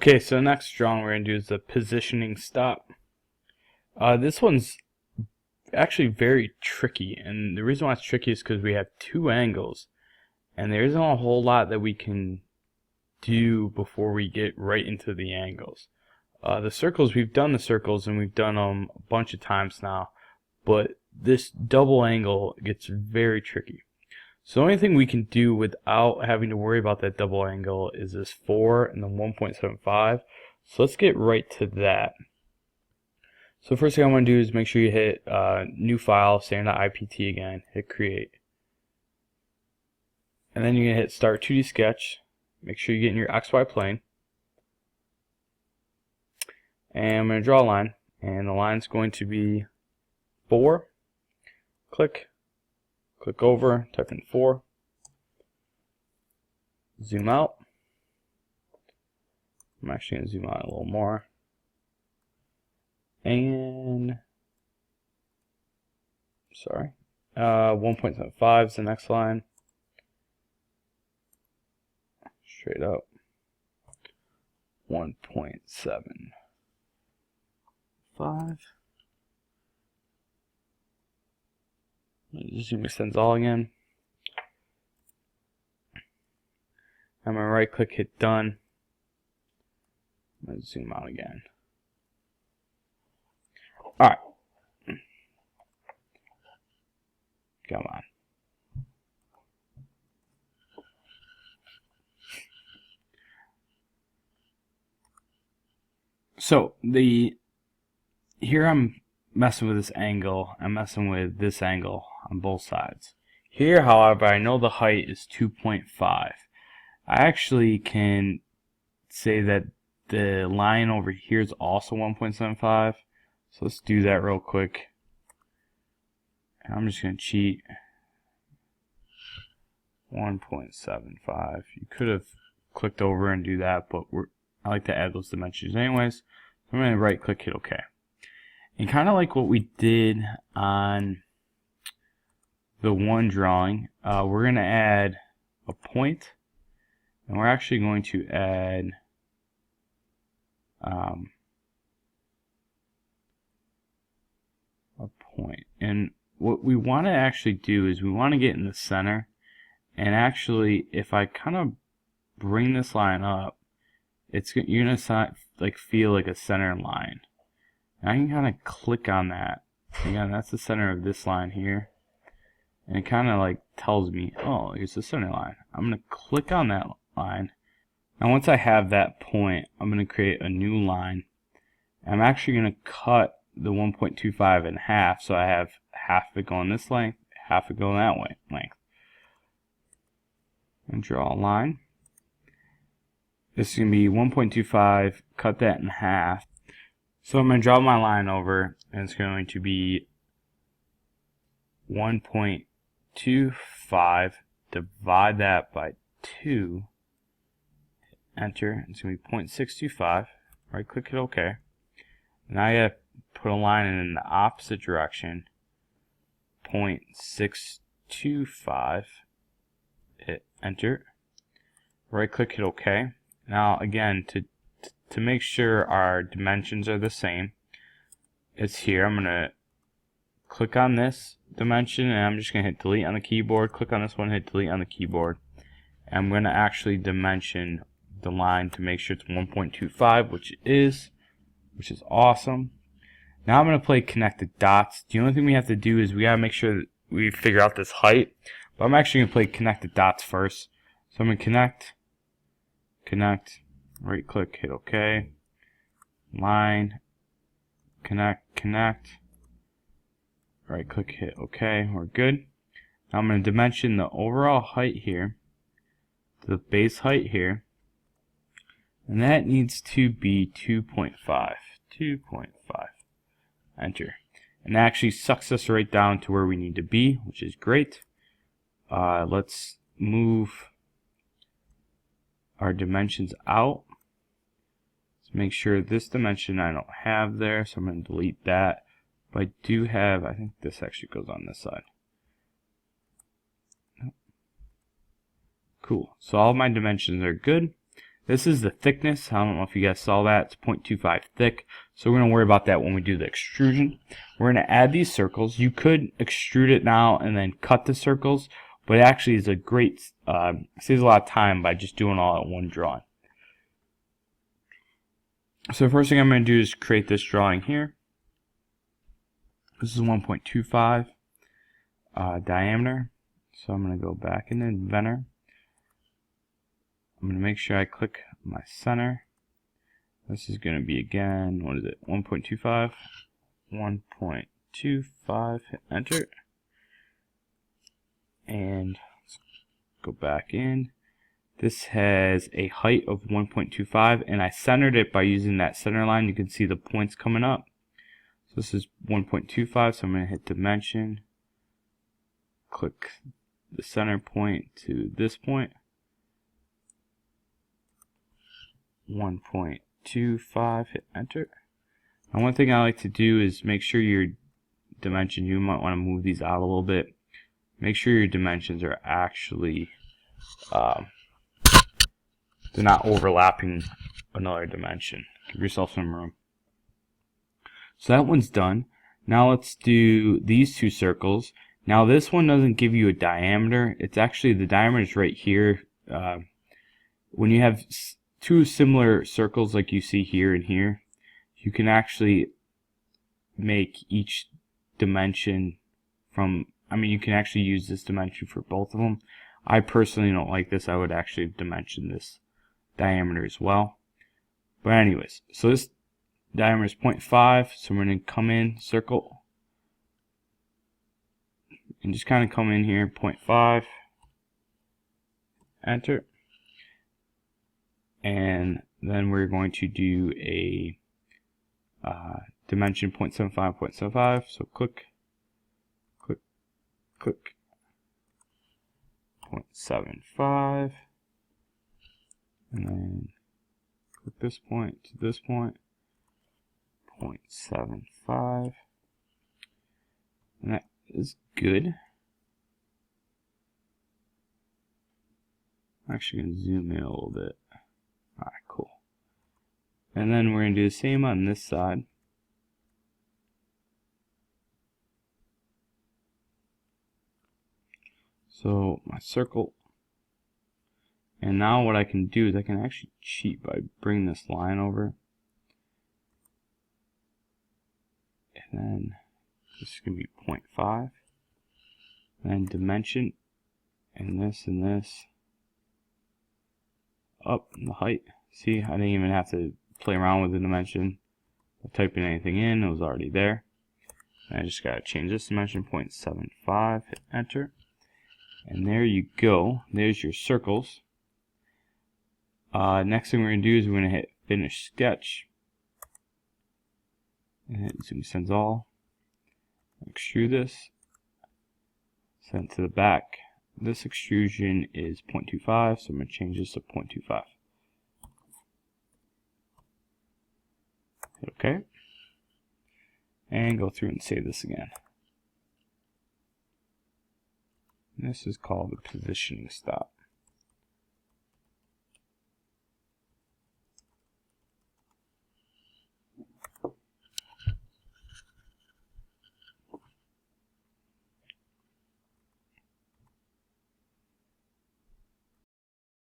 Okay, so next drawing we're going to do is the positioning stop. This one's actually very tricky, and the reason why it's tricky is because we have two angles, and there isn't a whole lot that we can do before we get right into the angles. The circles, we've done the circles, and we've done them a bunch of times now, but this double angle gets very tricky. So the only thing we can do without having to worry about that double angle is this 4 and then 1.75. So let's get right to that. So first thing I want to do is make sure you hit new file, standard.ipt again, hit create. And then you're going to hit start 2D sketch. Make sure you get in your XY plane. And I'm going to draw a line, and the line's going to be 4. Click over, type in 4, zoom out. I'm actually going to zoom out a little more, and 1.75 is the next line, straight up 1.75. Zoom extends all again. I'm going to right click, hit done. I'm going to zoom out again. Alright. Come on. So here I'm messing with this angle, I'm messing with this angle on both sides. Here, however, I know the height is 2.5. I actually can say that the line over here is also 1.75. So let's do that real quick. And I'm just going to cheat. 1.75. You could have clicked over and do that, but I like to add those dimensions anyways. I'm going to right click, hit OK. And kind of like what we did on the one drawing, we're going to add a point, and we're actually going to add a point. And what we want to actually do is we want to get in the center, and actually if I kind of bring this line up, you're going to feel like a center line. I can kind of click on that. Again, that's the center of this line here. And it kind of like tells me, oh, here's the center line. I'm going to click on that line. Now once I have that point, I'm going to create a new line. I'm actually going to cut the 1.25 in half, so I have half of it going this length, half of it going that way length. And draw a line. This is going to be 1.25, cut that in half. So I'm going to draw my line over, and it's going to be 1.25, divide that by 2, enter, it's going to be 0.625, right click, hit OK. Now I got to put a line in the opposite direction, 0.625, hit enter, right click, hit OK. Now again, to make sure our dimensions are the same, it's here. I'm going to click on this dimension, and I'm just going to hit delete on the keyboard, click on this one, hit delete on the keyboard. And I'm going to actually dimension the line to make sure it's 1.25, which is awesome. Now I'm going to play connected dots. The only thing we have to do is we got to make sure that we figure out this height, but I'm actually going to play connected dots first. So I'm going to connect, right click, hit OK, line, connect, right click, hit OK, we're good. Now I'm going to dimension the overall height here, the base height here, and that needs to be 2.5, enter. And that actually sucks us right down to where we need to be, which is great. Let's move our dimensions out. Let's make sure this dimension I don't have there, so I'm going to delete that. But I do have, I think this actually goes on this side. Cool. So all my dimensions are good. This is the thickness. I don't know if you guys saw that. It's 0.25 thick. So we're going to worry about that when we do the extrusion. We're going to add these circles. You could extrude it now and then cut the circles, but it actually is a great, saves a lot of time by just doing all at one drawing. So the first thing I'm going to do is create this drawing here. This is 1.25 diameter. So I'm going to go back into Inventor. I'm going to make sure I click my center. This is going to be again, what is it, 1.25? 1.25, hit enter. And let's go back in. This has a height of 1.25, and I centered it by using that center line. You can see the points coming up. So this is 1.25, so I'm going to hit dimension, click the center point to this point, 1.25, hit enter. Now one thing I like to do is make sure your dimension, you might want to move these out a little bit, make sure your dimensions are actually they're not overlapping another dimension. Give yourself some room. So that one's done. Now let's do these two circles. Now this one doesn't give you a diameter. It's actually, the diameter is right here. When you have two similar circles like you see here and here, you can actually make each dimension from, you can actually use this dimension for both of them. I personally don't like this. I would actually dimension this diameter as well. But anyways, so this diameter is 0.5, so we're going to come in, circle, and just kind of come in here, 0.5, enter, and then we're going to do a dimension 0.75, 0.75, so click, click, click, 0.75, and then click this point to this point, 0.75, and that is good. I'm actually going to zoom in a little bit. Alright, cool. And then we're going to do the same on this side. So my circle, and now what I can do is I can actually cheat by bringing this line over, and then this is going to be 0.5, and then dimension, and this up in the height. See, I didn't even have to play around with the dimension by typing anything in, it was already there. And I just got to change this dimension, 0.75, hit enter. And there you go. There's your circles. Next thing we're going to do is we're going to hit finish sketch. And hit zoom sends all. Extrude this. Send to the back. This extrusion is 0.25, so I'm going to change this to 0.25. Hit OK. And go through and save this again. This is called the positioning stop.